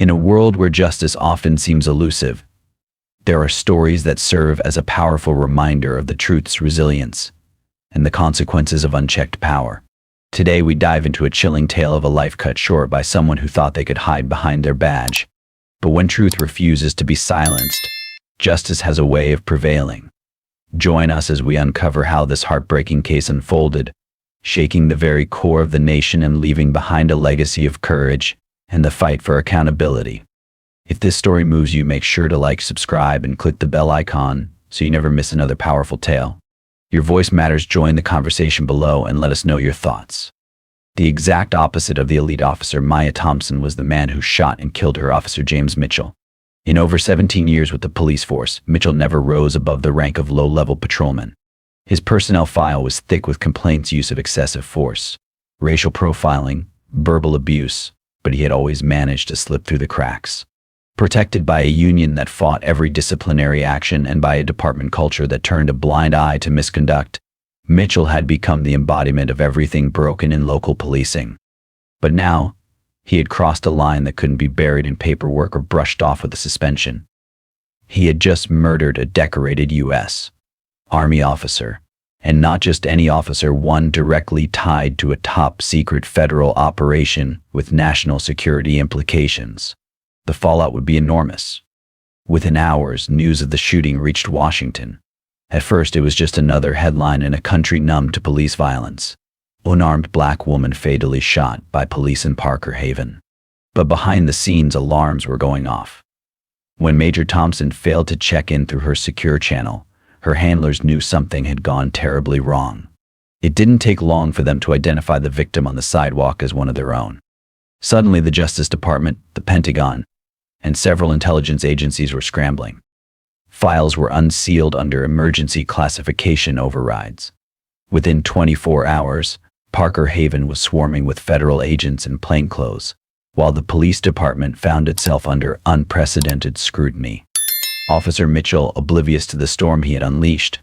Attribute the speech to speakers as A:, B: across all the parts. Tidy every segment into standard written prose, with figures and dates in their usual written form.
A: In a world where justice often seems elusive, there are stories that serve as a powerful reminder of the truth's resilience and the consequences of unchecked power. Today we dive into a chilling tale of a life cut short by someone who thought they could hide behind their badge. But when truth refuses to be silenced, justice has a way of prevailing. Join us as we uncover how this heartbreaking case unfolded, shaking the very core of the nation and leaving behind a legacy of courage and the fight for accountability. If this story moves you, make sure to like, subscribe, and click the bell icon so you never miss another powerful tale. Your voice matters. Join the conversation below and let us know your thoughts. The exact opposite of the elite officer Maya Thompson was the man who shot and killed her officer James Mitchell. In over 17 years with the police force, Mitchell never rose above the rank of low-level patrolman. His personnel file was thick with complaints, use of excessive force, racial profiling, verbal abuse, but he had always managed to slip through the cracks. Protected by a union that fought every disciplinary action and by a department culture that turned a blind eye to misconduct, Mitchell had become the embodiment of everything broken in local policing. But now, he had crossed a line that couldn't be buried in paperwork or brushed off with a suspension. He had just murdered a decorated U.S. Army officer, and not just any officer, one directly tied to a top-secret federal operation with national security implications. The fallout would be enormous. Within hours, news of the shooting reached Washington. At first, it was just another headline in a country numb to police violence. Unarmed black woman fatally shot by police in Parker Haven. But behind the scenes, alarms were going off. When Major Thompson failed to check in through her secure channel, her handlers knew something had gone terribly wrong. It didn't take long for them to identify the victim on the sidewalk as one of their own. Suddenly, the Justice Department, the Pentagon, and several intelligence agencies were scrambling. Files were unsealed under emergency classification overrides. Within 24 hours, Parker Haven was swarming with federal agents in plainclothes, while the police department found itself under unprecedented scrutiny. Officer Mitchell, oblivious to the storm he had unleashed,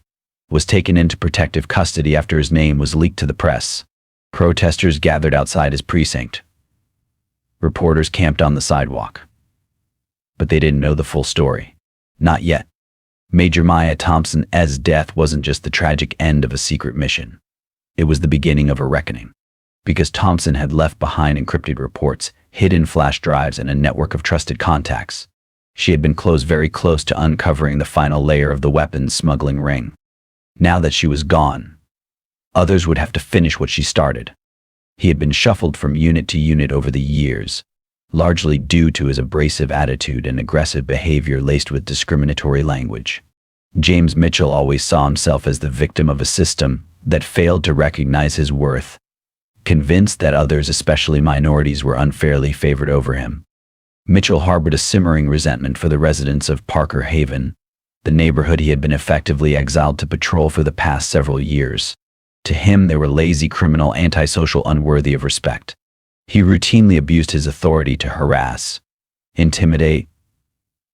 A: was taken into protective custody after his name was leaked to the press. Protesters gathered outside his precinct. Reporters camped on the sidewalk. But they didn't know the full story. Not yet. Major Maya Thompson's death wasn't just the tragic end of a secret mission. It was the beginning of a reckoning. Because Thompson had left behind encrypted reports, hidden flash drives, and a network of trusted contacts, she had been very close to uncovering the final layer of the weapons smuggling ring. Now that she was gone, others would have to finish what she started. He had been shuffled from unit to unit over the years, largely due to his abrasive attitude and aggressive behavior laced with discriminatory language. James Mitchell always saw himself as the victim of a system that failed to recognize his worth, convinced that others, especially minorities, were unfairly favored over him. Mitchell harbored a simmering resentment for the residents of Parker Haven, the neighborhood he had been effectively exiled to patrol for the past several years. To him, they were lazy, criminal, antisocial, unworthy of respect. He routinely abused his authority to harass, intimidate,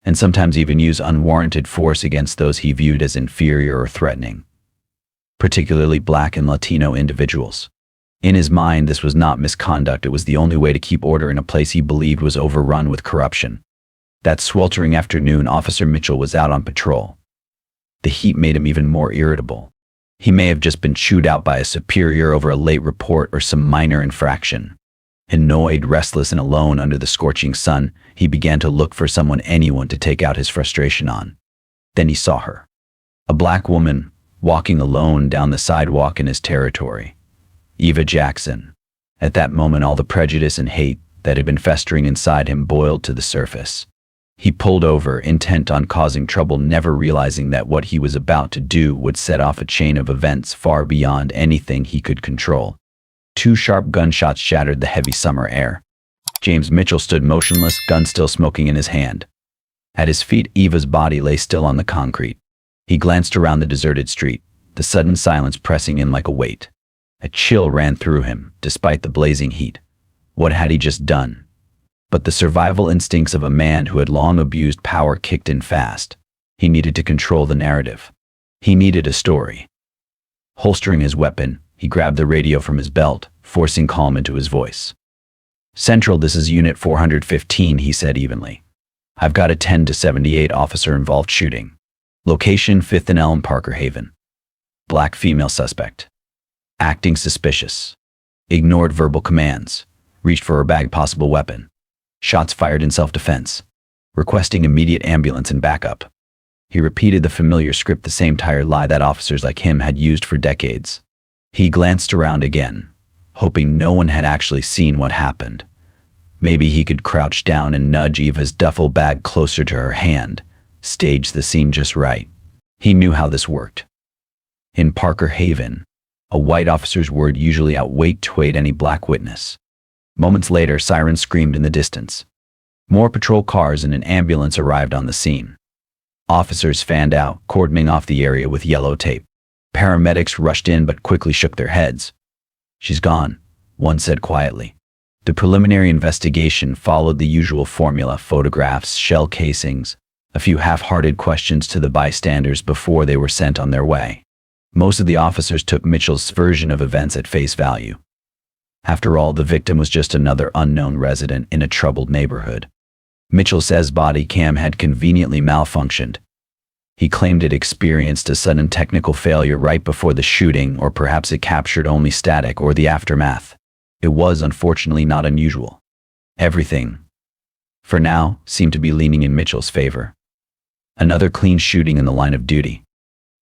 A: and sometimes even use unwarranted force against those he viewed as inferior or threatening, particularly Black and Latino individuals. In his mind, this was not misconduct. It was the only way to keep order in a place he believed was overrun with corruption. That sweltering afternoon, Officer Mitchell was out on patrol. The heat made him even more irritable. He may have just been chewed out by a superior over a late report or some minor infraction. Annoyed, restless, and alone under the scorching sun, he began to look for anyone to take out his frustration on. Then he saw her. A black woman, walking alone down the sidewalk in his territory. Eva Jackson. At that moment, all the prejudice and hate that had been festering inside him boiled to the surface. He pulled over, intent on causing trouble, never realizing that what he was about to do would set off a chain of events far beyond anything he could control. 2 sharp gunshots shattered the heavy summer air. James Mitchell stood motionless, gun still smoking in his hand. At his feet, Eva's body lay still on the concrete. He glanced around the deserted street, the sudden silence pressing in like a weight. A chill ran through him, despite the blazing heat. What had he just done? But the survival instincts of a man who had long abused power kicked in fast. He needed to control the narrative. He needed a story. Holstering his weapon, he grabbed the radio from his belt, forcing calm into his voice. "Central, this is Unit 415, he said evenly. "I've got a 10 to 78 officer-involved shooting. Location 5th and Elm, Parker Haven. Black female suspect. Acting suspicious. Ignored verbal commands. Reached for her bag, possible weapon. Shots fired in self-defense. Requesting immediate ambulance and backup." He repeated the familiar script, the same tired lie that officers like him had used for decades. He glanced around again, hoping no one had actually seen what happened. Maybe he could crouch down and nudge Eva's duffel bag closer to her hand, stage the scene just right. He knew how this worked. In Parker Haven, a white officer's word usually outweighed any black witness. Moments later, sirens screamed in the distance. More patrol cars and an ambulance arrived on the scene. Officers fanned out, cordoning off the area with yellow tape. Paramedics rushed in but quickly shook their heads. "She's gone," one said quietly. The preliminary investigation followed the usual formula: photographs, shell casings, a few half-hearted questions to the bystanders before they were sent on their way. Most of the officers took Mitchell's version of events at face value. After all, the victim was just another unknown resident in a troubled neighborhood. Mitchell says body cam had conveniently malfunctioned. He claimed it experienced a sudden technical failure right before the shooting, or perhaps it captured only static or the aftermath. It was unfortunately not unusual. Everything, for now, seemed to be leaning in Mitchell's favor. Another clean shooting in the line of duty.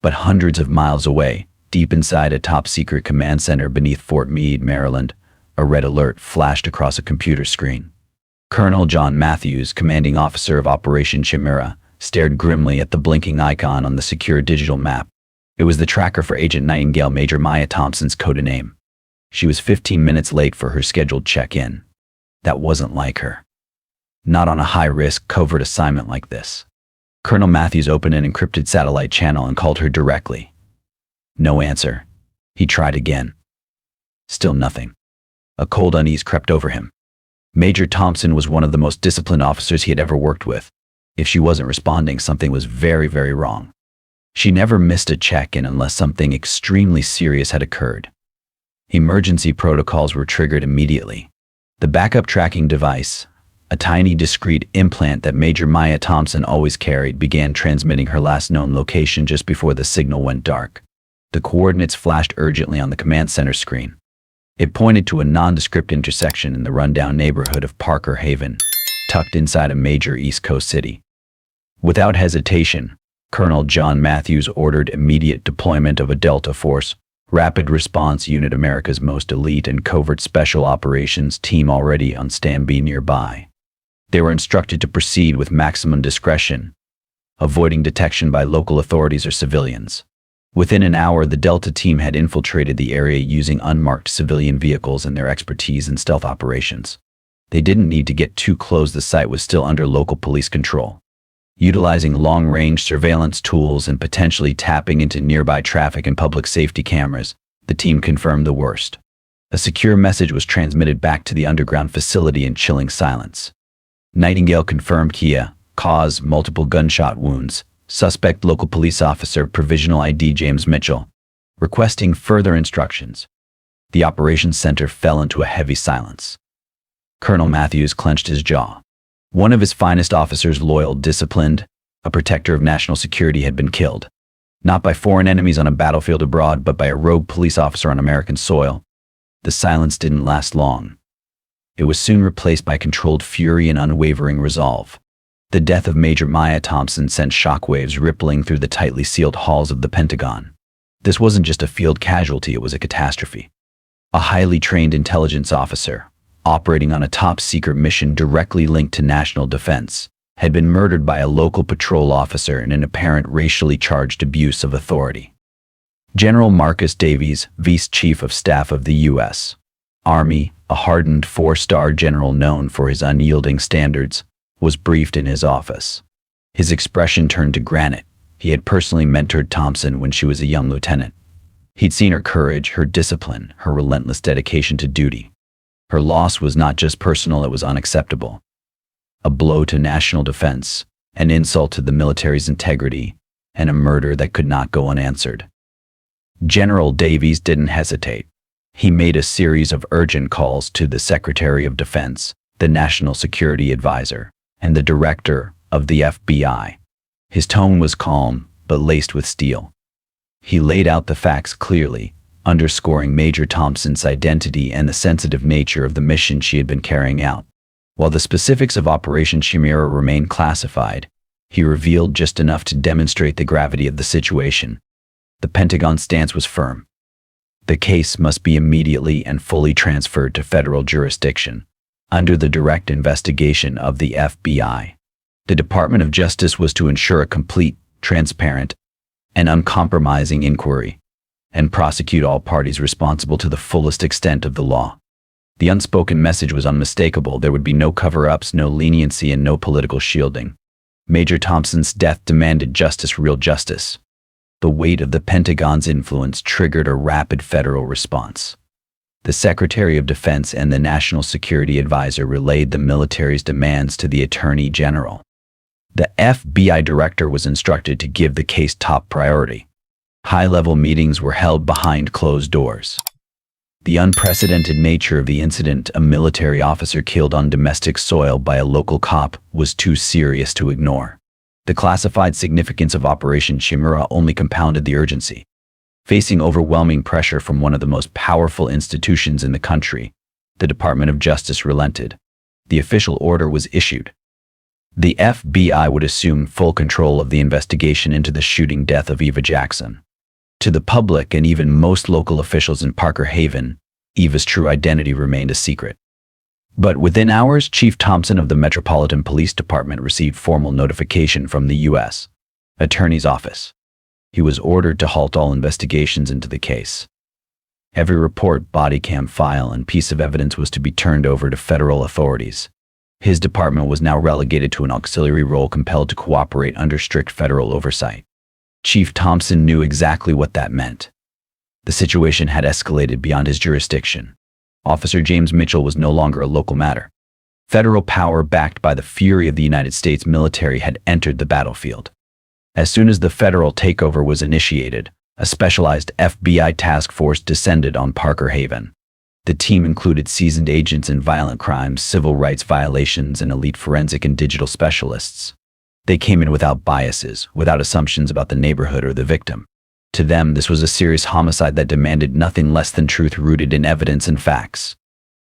A: But hundreds of miles away, deep inside a top-secret command center beneath Fort Meade, Maryland, a red alert flashed across a computer screen. Colonel John Matthews, commanding officer of Operation Chimera, stared grimly at the blinking icon on the secure digital map. It was the tracker for Agent Nightingale, Major Maya Thompson's codename. She was 15 minutes late for her scheduled check-in. That wasn't like her. Not on a high-risk, covert assignment like this. Colonel Matthews opened an encrypted satellite channel and called her directly. No answer. He tried again. Still nothing. A cold unease crept over him. Major Thompson was one of the most disciplined officers he had ever worked with. If she wasn't responding, something was very, very wrong. She never missed a check-in unless something extremely serious had occurred. Emergency protocols were triggered immediately. The backup tracking device, a tiny discreet implant that Major Maya Thompson always carried, began transmitting her last known location just before the signal went dark. The coordinates flashed urgently on the command center screen. It pointed to a nondescript intersection in the rundown neighborhood of Parker Haven, tucked inside a major East Coast city. Without hesitation, Colonel John Matthews ordered immediate deployment of a Delta Force, Rapid Response Unit, America's most elite and covert special operations team, already on standby nearby. They were instructed to proceed with maximum discretion, avoiding detection by local authorities or civilians. Within an hour, the Delta team had infiltrated the area using unmarked civilian vehicles and their expertise in stealth operations. They didn't need to get too close. The site was still under local police control. Utilizing long-range surveillance tools and potentially tapping into nearby traffic and public safety cameras, the team confirmed the worst. A secure message was transmitted back to the underground facility in chilling silence. Nightingale confirmed cause multiple gunshot wounds. Suspect local police officer, provisional ID James Mitchell. Requesting further instructions. The operations center fell into a heavy silence. Colonel Matthews clenched his jaw. One of his finest officers, loyal, disciplined, a protector of national security, had been killed. Not by foreign enemies on a battlefield abroad, but by a rogue police officer on American soil. The silence didn't last long. It was soon replaced by controlled fury and unwavering resolve. The death of Major Maya Thompson sent shockwaves rippling through the tightly sealed halls of the Pentagon. This wasn't just a field casualty, it was a catastrophe. A highly trained intelligence officer, operating on a top-secret mission directly linked to national defense, had been murdered by a local patrol officer in an apparent racially charged abuse of authority. General Marcus Davies, Vice Chief of Staff of the U.S. Army, a hardened four-star general known for his unyielding standards, was briefed in his office. His expression turned to granite. He had personally mentored Thompson when she was a young lieutenant. He'd seen her courage, her discipline, her relentless dedication to duty. Her loss was not just personal, it was unacceptable. A blow to national defense, an insult to the military's integrity, and a murder that could not go unanswered. General Davies didn't hesitate. He made a series of urgent calls to the Secretary of Defense, the National Security Advisor, and the Director of the FBI. His tone was calm, but laced with steel. He laid out the facts clearly, underscoring Major Thompson's identity and the sensitive nature of the mission she had been carrying out. While the specifics of Operation Chimera remained classified, he revealed just enough to demonstrate the gravity of the situation. The Pentagon's stance was firm. The case must be immediately and fully transferred to federal jurisdiction, under the direct investigation of the FBI. The Department of Justice was to ensure a complete, transparent, and uncompromising inquiry, and prosecute all parties responsible to the fullest extent of the law. The unspoken message was unmistakable. There would be no cover-ups, no leniency, and no political shielding. Major Thompson's death demanded justice, real justice. The weight of the Pentagon's influence triggered a rapid federal response. The Secretary of Defense and the National Security Advisor relayed the military's demands to the Attorney General. The FBI director was instructed to give the case top priority. High-level meetings were held behind closed doors. The unprecedented nature of the incident, a military officer killed on domestic soil by a local cop, was too serious to ignore. The classified significance of Operation Chimera only compounded the urgency. Facing overwhelming pressure from one of the most powerful institutions in the country, the Department of Justice relented. The official order was issued. The FBI would assume full control of the investigation into the shooting death of Eva Jackson. To the public and even most local officials in Parker Haven, Eva's true identity remained a secret. But within hours, Chief Thompson of the Metropolitan Police Department received formal notification from the U.S. Attorney's Office. He was ordered to halt all investigations into the case. Every report, body cam file, and piece of evidence was to be turned over to federal authorities. His department was now relegated to an auxiliary role, compelled to cooperate under strict federal oversight. Chief Thompson knew exactly what that meant. The situation had escalated beyond his jurisdiction. Officer James Mitchell was no longer a local matter. Federal power, backed by the fury of the United States military, had entered the battlefield. As soon as the federal takeover was initiated, a specialized FBI task force descended on Parker Haven. The team included seasoned agents in violent crimes, civil rights violations, and elite forensic and digital specialists. They came in without biases, without assumptions about the neighborhood or the victim. To them, this was a serious homicide that demanded nothing less than truth rooted in evidence and facts.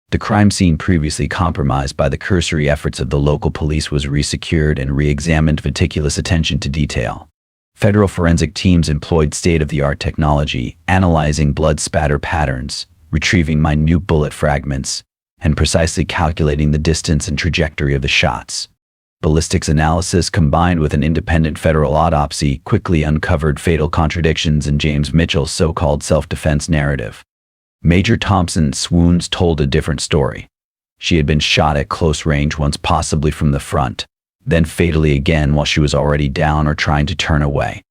A: The crime scene, previously compromised by the cursory efforts of the local police, was resecured and re-examined with meticulous attention to detail. Federal forensic teams employed state-of-the-art technology, analyzing blood spatter patterns, retrieving minute bullet fragments, and precisely calculating the distance and trajectory of the shots. Ballistics analysis, combined with an independent federal autopsy, quickly uncovered fatal contradictions in James Mitchell's so-called self-defense narrative. Major Thompson's wounds told a different story. She had been shot at close range once, possibly from the front, then fatally again while she was already down or trying to turn away.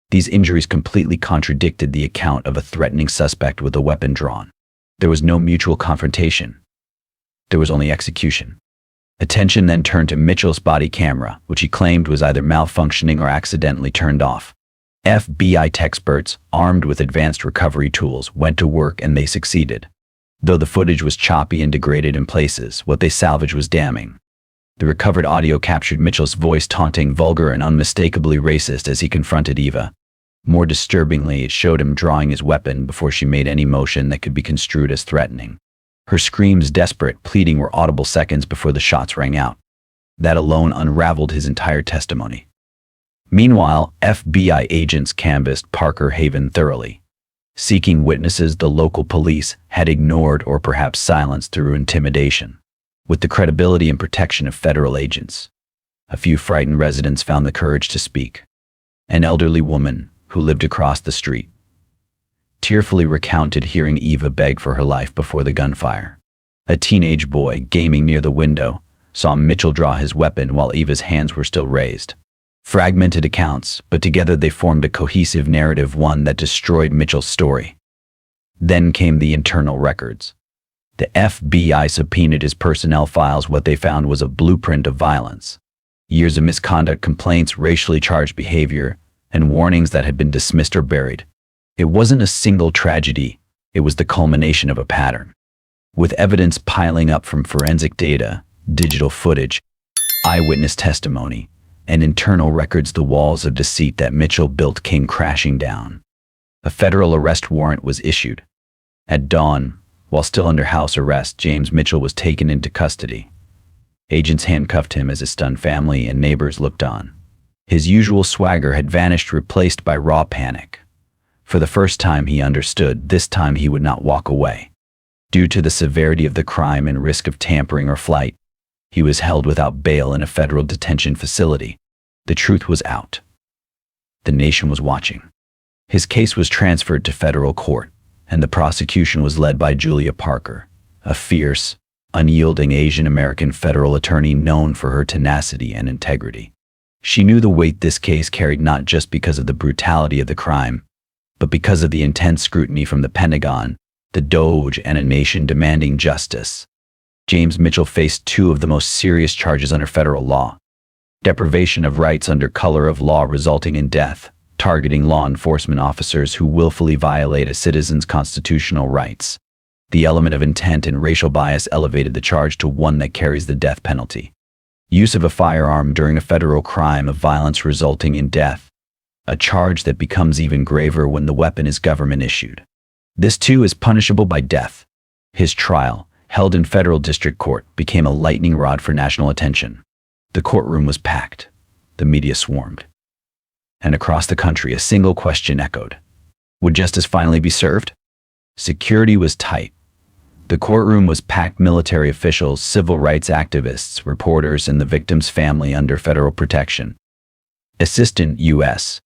A: These injuries completely contradicted the account of a threatening suspect with a weapon drawn. There was no mutual confrontation. There was only execution. Attention then turned to Mitchell's body camera, which he claimed was either malfunctioning or accidentally turned off. FBI experts, armed with advanced recovery tools, went to work, and they succeeded. Though the footage was choppy and degraded in places, what they salvaged was damning. The recovered audio captured Mitchell's voice, taunting, vulgar, and unmistakably racist as he confronted Eva. More disturbingly, it showed him drawing his weapon before she made any motion that could be construed as threatening. Her screams, desperate, pleading, were audible seconds before the shots rang out. That alone unraveled his entire testimony. Meanwhile, FBI agents canvassed Parker Haven thoroughly. Seeking witnesses the local police had ignored or perhaps silenced through intimidation. With the credibility and protection of federal agents, a few frightened residents found the courage to speak. An elderly woman, who lived across the street, tearfully recounted hearing Eva beg for her life before the gunfire. A teenage boy, gaming near the window, saw Mitchell draw his weapon while Eva's hands were still raised. Fragmented accounts, but together they formed a cohesive narrative, one that destroyed Mitchell's story. Then came the internal records. The FBI subpoenaed his personnel files. What they found was a blueprint of violence. Years of misconduct complaints, racially charged behavior, and warnings that had been dismissed or buried. It wasn't a single tragedy, It was the culmination of a pattern. With evidence piling up from forensic data, digital footage, eyewitness testimony, and internal records, the walls of deceit that Mitchell built came crashing down. A federal arrest warrant was issued. At dawn, while still under house arrest, James Mitchell was taken into custody. Agents handcuffed him as his stunned family and neighbors looked on. His usual swagger had vanished, replaced by raw panic. For the first time he understood, this time he would not walk away. Due to the severity of the crime and risk of tampering or flight, he was held without bail in a federal detention facility. The truth was out. The nation was watching. His case was transferred to federal court, and the prosecution was led by Julia Parker, a fierce, unyielding Asian American federal attorney known for her tenacity and integrity. She knew the weight this case carried, not just because of the brutality of the crime, but because of the intense scrutiny from the Pentagon, the DOJ, and a nation demanding justice. James Mitchell faced two of the most serious charges under federal law: deprivation of rights under color of law resulting in death, targeting law enforcement officers who willfully violate a citizen's constitutional rights. The element of intent and racial bias elevated the charge to one that carries the death penalty: use of a firearm during a federal crime of violence resulting in death, a charge that becomes even graver when the weapon is government-issued. This too is punishable by death. His trial, held in federal district court, became a lightning rod for national attention. The courtroom was packed. The media swarmed. And across the country, a single question echoed: would justice finally be served? Security was tight. The courtroom was packed: military officials, civil rights activists, reporters, and the victim's family under federal protection. Assistant U.S.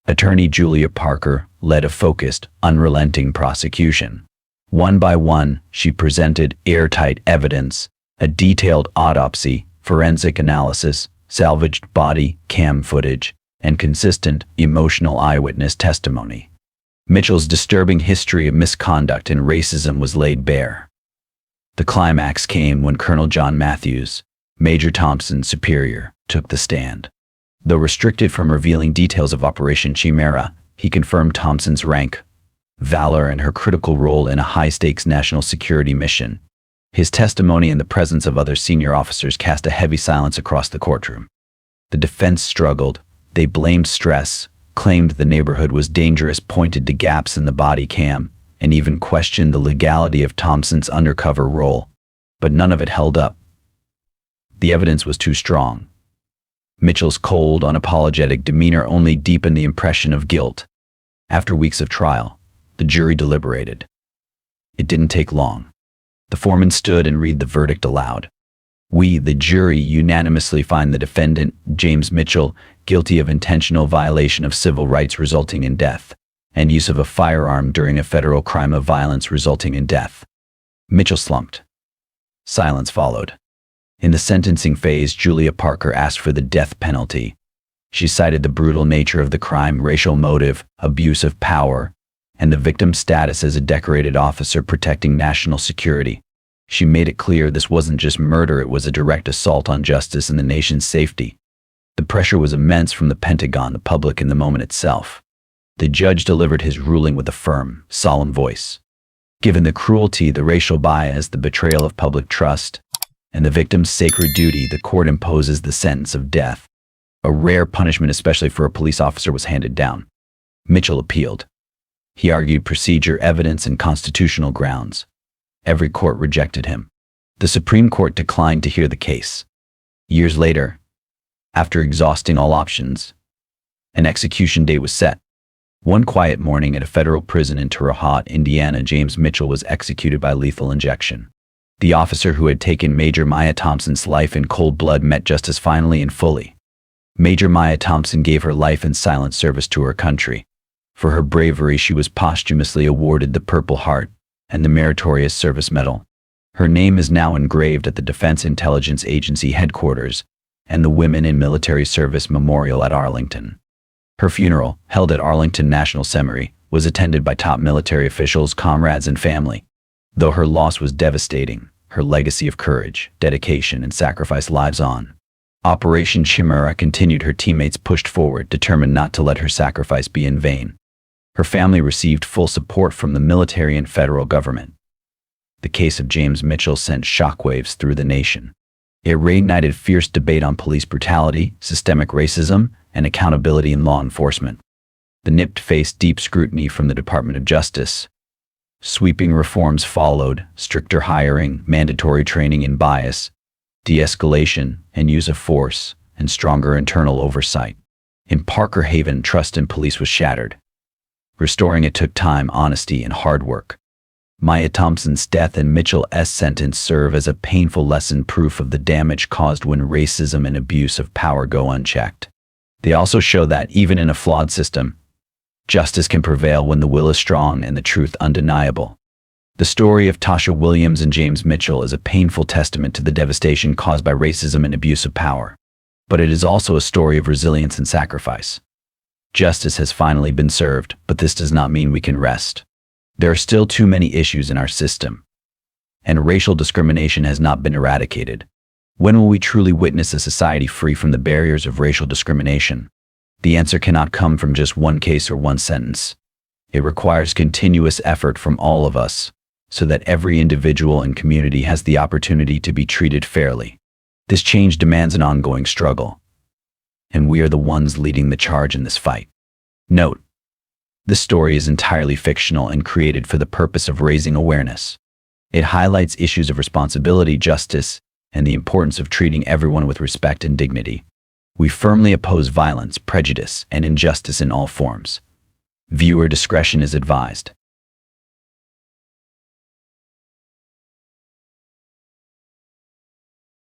A: Attorney Julia Parker led a focused, unrelenting prosecution. One by one, she presented airtight evidence: a detailed autopsy, forensic analysis, salvaged body cam footage, and consistent, emotional eyewitness testimony. Mitchell's disturbing history of misconduct and racism was laid bare. The climax came when Colonel John Matthews, Major Thompson's superior, took the stand. Though restricted from revealing details of Operation Chimera, he confirmed Thompson's rank, valor, and her critical role in a high-stakes national security mission. His testimony in the presence of other senior officers cast a heavy silence across the courtroom. The defense struggled. They blamed stress, claimed the neighborhood was dangerous, pointed to gaps in the body cam, and even questioned the legality of Thompson's undercover role. But none of it held up. The evidence was too strong. Mitchell's cold, unapologetic demeanor only deepened the impression of guilt. After weeks of trial, the jury deliberated. It didn't take long. The foreman stood and read the verdict aloud. We, the jury, unanimously find the defendant, James Mitchell, guilty of intentional violation of civil rights resulting in death, and use of a firearm during a federal crime of violence resulting in death. Mitchell slumped. Silence followed. In the sentencing phase, Julia Parker asked for the death penalty. She cited the brutal nature of the crime, racial motive, abuse of power, and the victim's status as a decorated officer protecting national security. She made it clear this wasn't just murder, it was a direct assault on justice and the nation's safety. The pressure was immense from the Pentagon, the public, and the moment itself. The judge delivered his ruling with a firm, solemn voice. Given the cruelty, the racial bias, the betrayal of public trust, and the victim's sacred duty, the court imposes the sentence of death. A rare punishment, especially for a police officer, was handed down. Mitchell appealed. He argued procedure, evidence, and constitutional grounds. Every court rejected him. The Supreme Court declined to hear the case. Years later, after exhausting all options, an execution date was set. One quiet morning at a federal prison in Terre Haute, Indiana, James Mitchell was executed by lethal injection. The officer who had taken Major Maya Thompson's life in cold blood met justice finally and fully. Major Maya Thompson gave her life in silent service to her country. For her bravery, she was posthumously awarded the Purple Heart and the Meritorious Service Medal. Her name is now engraved at the Defense Intelligence Agency headquarters and the Women in Military Service Memorial at Arlington. Her funeral, held at Arlington National Cemetery, was attended by top military officials, comrades, and family. Though her loss was devastating, her legacy of courage, dedication, and sacrifice lives on. Operation Chimera continued. Her teammates pushed forward, determined not to let her sacrifice be in vain. Her family received full support from the military and federal government. The case of James Mitchell sent shockwaves through the nation. It reignited fierce debate on police brutality, systemic racism, and accountability in law enforcement. The NIPT faced deep scrutiny from the Department of Justice. Sweeping reforms followed: stricter hiring, mandatory training in bias, de-escalation and use of force, and stronger internal oversight. In Parker Haven, trust in police was shattered. Restoring it took time, honesty, and hard work. Maya Thompson's death and Mitchell's sentence serve as a painful lesson, proof of the damage caused when racism and abuse of power go unchecked. They also show that, even in a flawed system, justice can prevail when the will is strong and the truth undeniable. The story of Tasha Williams and James Mitchell is a painful testament to the devastation caused by racism and abuse of power. But it is also a story of resilience and sacrifice. Justice has finally been served, but this does not mean we can rest. There are still too many issues in our system, and racial discrimination has not been eradicated. When will we truly witness a society free from the barriers of racial discrimination? The answer cannot come from just one case or one sentence. It requires continuous effort from all of us, so that every individual and community has the opportunity to be treated fairly. This change demands an ongoing struggle, and we are the ones leading the charge in this fight. Note: this story is entirely fictional and created for the purpose of raising awareness. It highlights issues of responsibility, justice, and the importance of treating everyone with respect and dignity. We firmly oppose violence, prejudice, and injustice in all forms. Viewer discretion is advised.